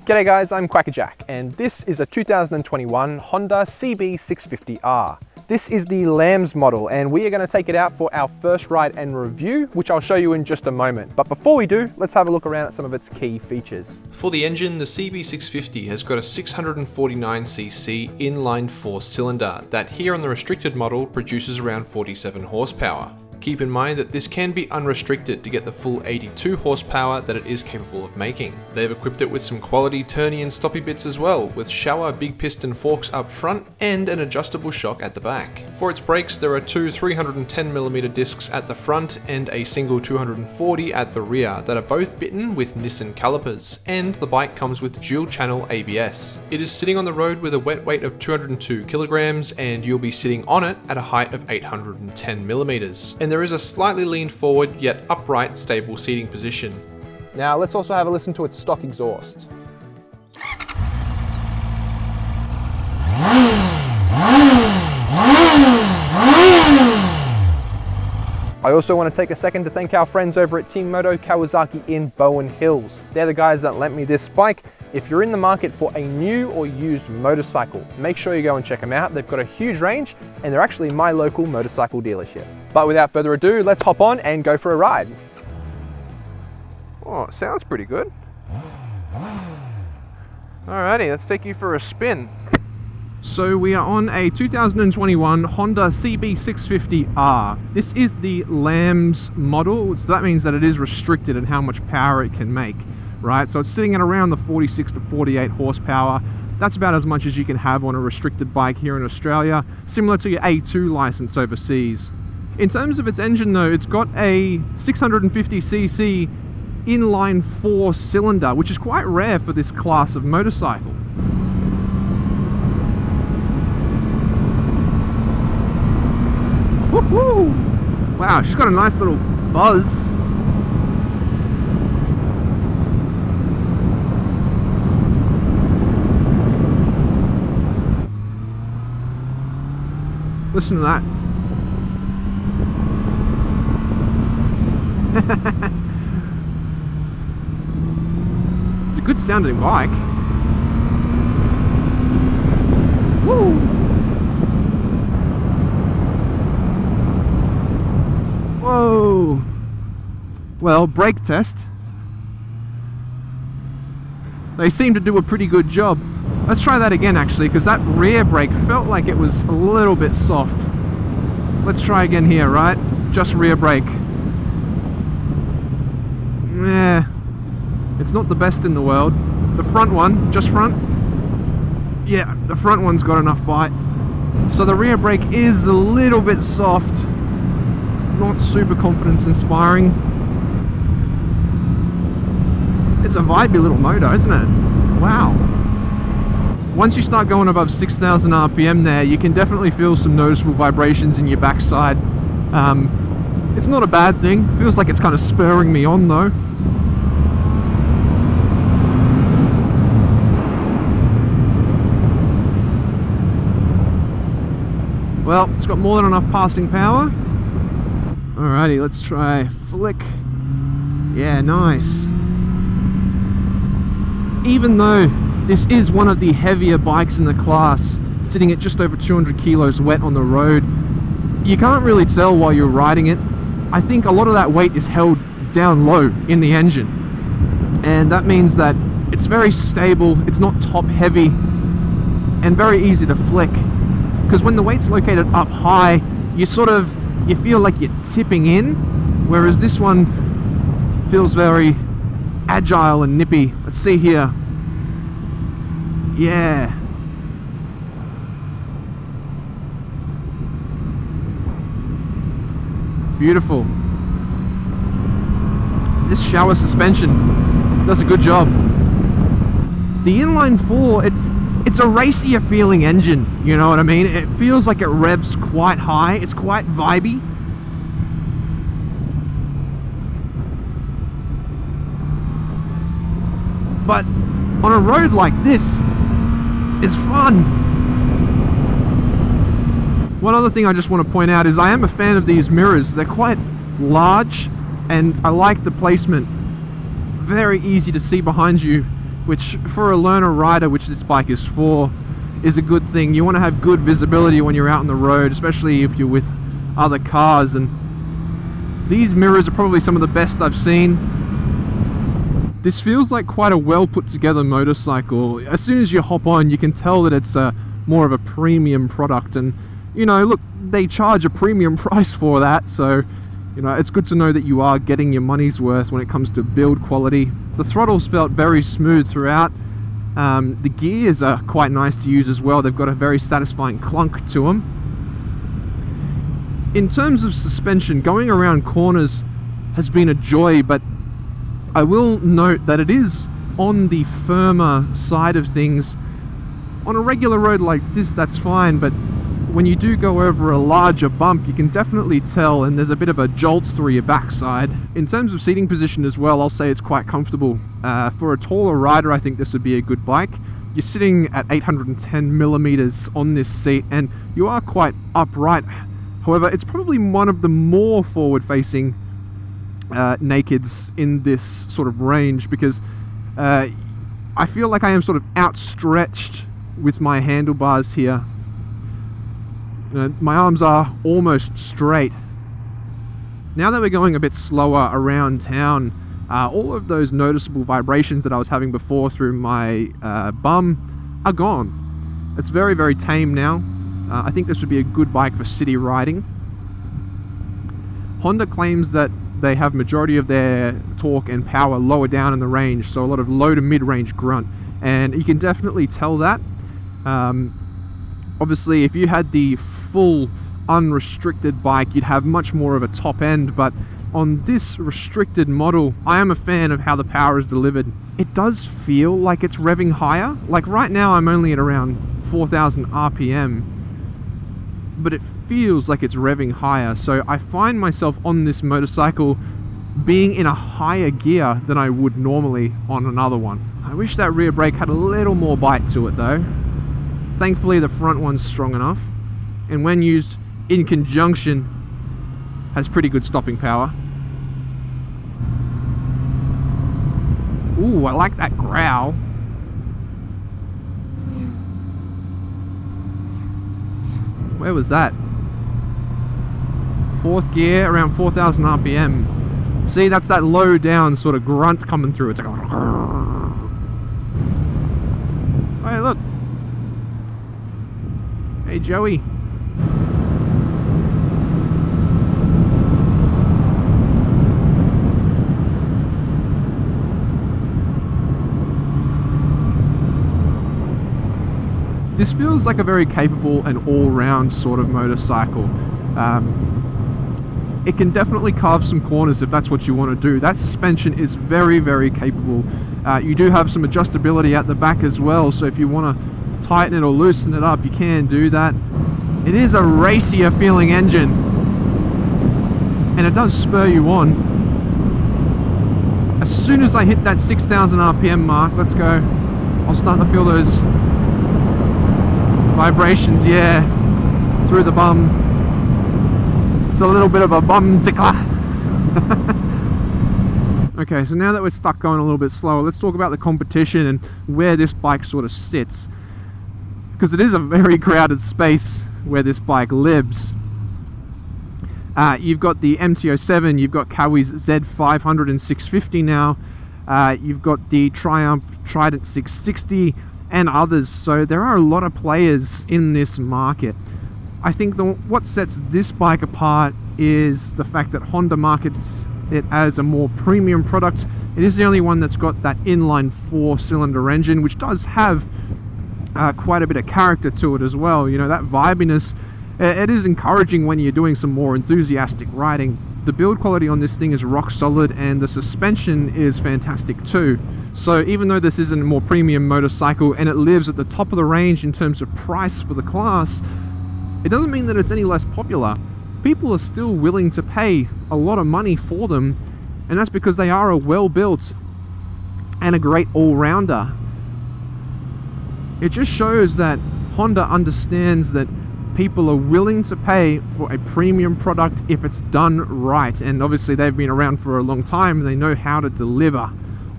G'day guys, I'm Kwackajack, and this is a 2021 Honda CB650R. This is the Lambs model, and we are going to take it out for our first ride and review, which I'll show you in just a moment. But before we do, let's have a look around at some of its key features. For the engine, the CB650 has got a 649cc inline 4 cylinder that here on the restricted model produces around 47 horsepower. Keep in mind that this can be unrestricted to get the full 82 horsepower that it is capable of making. They've equipped it with some quality turny and stoppy bits as well, with shower big piston forks up front and an adjustable shock at the back. For its brakes, there are two 310mm discs at the front and a single 240 at the rear that are both bitten with Nissan calipers, and the bike comes with dual channel ABS. It is sitting on the road with a wet weight of 202 kilograms, and you'll be sitting on it at a height of 810mm. And there is a slightly leaned forward yet upright stable seating position. Now let's also have a listen to its stock exhaust. I also want to take a second to thank our friends over at Team Moto Kawasaki in Bowen Hills. They're the guys that lent me this bike. If you're in the market for a new or used motorcycle, make sure you go and check them out. They've got a huge range, and they're actually my local motorcycle dealership. But without further ado, let's hop on and go for a ride. Oh, it sounds pretty good. Alrighty, let's take you for a spin. So we are on a 2021 Honda CB650R. This is the Lambs model, so that means that it is restricted in how much power it can make, right? So it's sitting at around the 46 to 48 horsepower. That's about as much as you can have on a restricted bike here in Australia, similar to your A2 license overseas. In terms of its engine though, it's got a 650cc inline 4 cylinder, which is quite rare for this class of motorcycle. Woohoo! Wow, she's got a nice little buzz. Listen to that. It's a good sounding bike. Woo! Whoa! Well, brake test. They seem to do a pretty good job. Let's try that again actually, because that rear brake felt like it was a little bit soft. Let's try again here, right? Just rear brake. Yeah, it's not the best in the world. The front one, just front. Yeah, the front one's got enough bite. So the rear brake is a little bit soft. Not super confidence inspiring. It's a vibey little motor, isn't it? Wow. Once you start going above 6,000 RPM there, you can definitely feel some noticeable vibrations in your backside. It's not a bad thing. Feels like it's kind of spurring me on though. Well, it's got more than enough passing power. Alrighty, let's try flick. Yeah, nice. Even though this is one of the heavier bikes in the class, sitting at just over 200 kilos wet on the road, you can't really tell while you're riding it. I think a lot of that weight is held down low in the engine, and that means that it's very stable, it's not top heavy, and very easy to flick. Because when the weight's located up high, you feel like you're tipping in, whereas this one feels very agile and nippy. Let's see here. Yeah. Beautiful. This shower suspension does a good job. The inline 4, it's a racier feeling engine, you know what I mean? It feels like it revs quite high, it's quite vibey. But on a road like this, it's fun. One other thing I just want to point out is I am a fan of these mirrors. They're quite large and I like the placement. Very easy to see behind you which for a learner rider, which this bike is for, is a good thing. You want to have good visibility when you're out on the road, especially if you're with other cars, and these mirrors are probably some of the best I've seen. This feels like quite a well put together motorcycle. As soon as you hop on, you can tell that it's more of a premium product, and you know, look, they charge a premium price for that, so you know, it's good to know that you are getting your money's worth when it comes to build quality. The throttles felt very smooth throughout. The gears are quite nice to use as well. They've got a very satisfying clunk to them. In terms of suspension, going around corners has been a joy, but I will note that it is on the firmer side of things. On a regular road like this, that's fine, but when you do go over a larger bump, you can definitely tell, and there's a bit of a jolt through your backside. In terms of seating position as well, I'll say it's quite comfortable. For a taller rider, I think this would be a good bike. You're sitting at 810 millimeters on this seat, and you are quite upright. However, it's probably one of the more forward-facing nakeds in this sort of range, because I feel like I am sort of outstretched with my handlebars here. My arms are almost straight. Now that we're going a bit slower around town, all of those noticeable vibrations that I was having before through my bum are gone. It's very, very tame now. I think this would be a good bike for city riding. Honda claims that they have majority of their torque and power lower down in the range, so a lot of low to mid-range grunt, and you can definitely tell that. Obviously, if you had the full unrestricted bike, you'd have much more of a top end, but on this restricted model, I am a fan of how the power is delivered. It does feel like it's revving higher. Like right now, I'm only at around 4,000 RPM, but it feels like it's revving higher. So I find myself on this motorcycle being in a higher gear than I would normally on another one. I wish that rear brake had a little more bite to it though. Thankfully, the front one's strong enough, and when used in conjunction, has pretty good stopping power. Ooh, I like that growl. Where was that? Fourth gear, around 4,000 RPM. See, that's that low down sort of grunt coming through. It's like, hey, look. Hey, Joey. This feels like a very capable and all-round sort of motorcycle. It can definitely carve some corners if that's what you want to do. That suspension is very, very capable. You do have some adjustability at the back as well, so if you want to tighten it or loosen it up, you can do that. It is a racier feeling engine, and it does spur you on. As soon as I hit that 6,000 RPM mark, let's go, I'll start to feel those vibrations, yeah, through the bum. It's a little bit of a bum tickler. Okay, so now that we're stuck going a little bit slower, let's talk about the competition and where this bike sort of sits. Because it is a very crowded space where this bike lives. You've got the MT-07, you've got Kawi's Z500 and 650 now, you've got the Triumph Trident 660 and others, so there are a lot of players in this market. I think what sets this bike apart is the fact that Honda markets it as a more premium product. It is the only one that's got that inline 4-cylinder engine, which does have quite a bit of character to it as well. You know, that vibiness, it is encouraging when you're doing some more enthusiastic riding. The build quality on this thing is rock solid, and the suspension is fantastic too. So even though this isn't a more premium motorcycle and it lives at the top of the range in terms of price for the class, it doesn't mean that it's any less popular. People are still willing to pay a lot of money for them, and that's because they are a well-built and a great all-rounder. It just shows that Honda understands that people are willing to pay for a premium product if it's done right, and obviously they've been around for a long time and they know how to deliver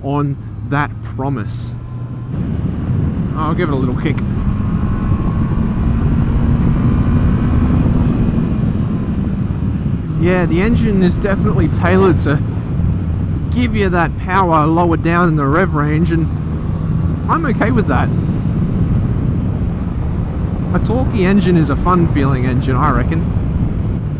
on that promise. I'll give it a little kick. Yeah, the engine is definitely tailored to give you that power lower down in the rev range, and I'm okay with that. A torquey engine is a fun feeling engine, I reckon.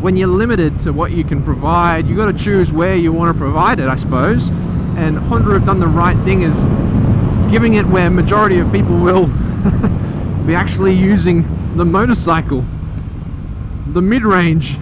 When you're limited to what you can provide, you got to choose where you want to provide it, I suppose. And Honda have done the right thing, is giving it where majority of people will be actually using the motorcycle, the mid-range.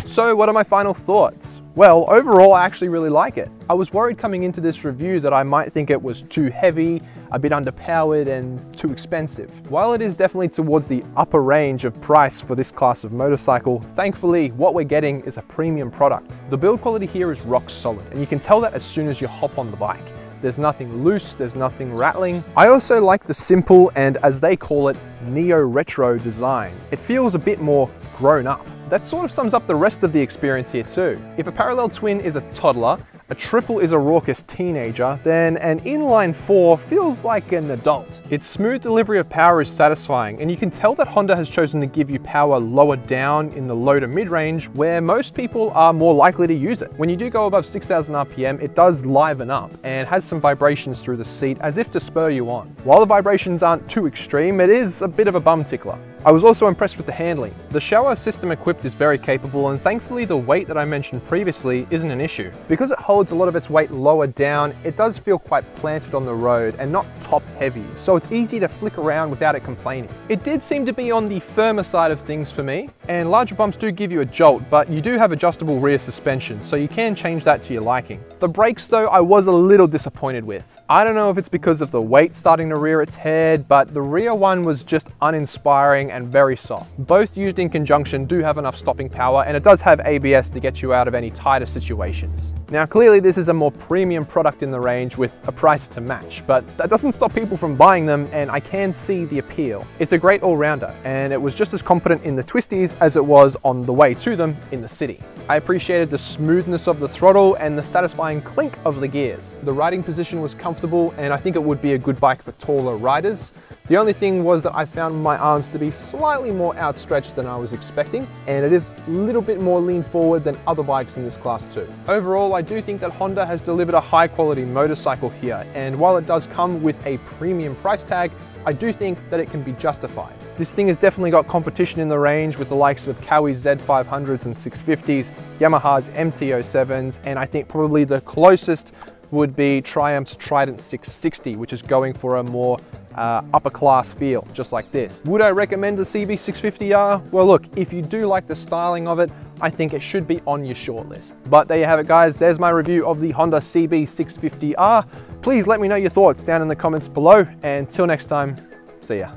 So what are my final thoughts? Well, overall I actually really like it. I was worried coming into this review that I might think it was too heavy, a bit underpowered and too expensive. While it is definitely towards the upper range of price for this class of motorcycle, thankfully what we're getting is a premium product. The build quality here is rock solid, and you can tell that as soon as you hop on the bike. There's nothing loose, there's nothing rattling. I also like the simple and, as they call it, neo-retro design. It feels a bit more grown up. That sort of sums up the rest of the experience here too. If a parallel twin is a toddler, a triple is a raucous teenager, then an inline 4 feels like an adult. Its smooth delivery of power is satisfying, and you can tell that Honda has chosen to give you power lower down in the low to mid-range, where most people are more likely to use it. When you do go above 6,000 RPM, it does liven up and has some vibrations through the seat as if to spur you on. While the vibrations aren't too extreme, it is a bit of a bum tickler. I was also impressed with the handling. The shower system equipped is very capable, and thankfully the weight that I mentioned previously isn't an issue. Because it holds a lot of its weight lower down, it does feel quite planted on the road and not top heavy, so it's easy to flick around without it complaining. It did seem to be on the firmer side of things for me, and larger bumps do give you a jolt, but you do have adjustable rear suspension, so you can change that to your liking. The brakes though, I was a little disappointed with. I don't know if it's because of the weight starting to rear its head, but the rear one was just uninspiring and very soft. Both used in conjunction do have enough stopping power, and it does have ABS to get you out of any tighter situations. Now clearly this is a more premium product in the range with a price to match, but that doesn't stop people from buying them, and I can see the appeal. It's a great all-rounder, and it was just as competent in the twisties as it was on the way to them in the city. I appreciated the smoothness of the throttle and the satisfying clink of the gears. The riding position was comfortable, and I think it would be a good bike for taller riders. The only thing was that I found my arms to be slightly more outstretched than I was expecting, and it is a little bit more lean forward than other bikes in this class too. Overall, I do think that Honda has delivered a high quality motorcycle here, and while it does come with a premium price tag, I do think that it can be justified. This thing has definitely got competition in the range with the likes of Kawai's Z500s and 650s, Yamaha's MT-07s, and I think probably the closest would be Triumph's Trident 660, which is going for a more upper class feel, just like this. Would I recommend the CB650R? Well look, if you do like the styling of it, I think it should be on your shortlist. But there you have it guys, there's my review of the Honda CB650R. Please let me know your thoughts down in the comments below, and till next time, see ya.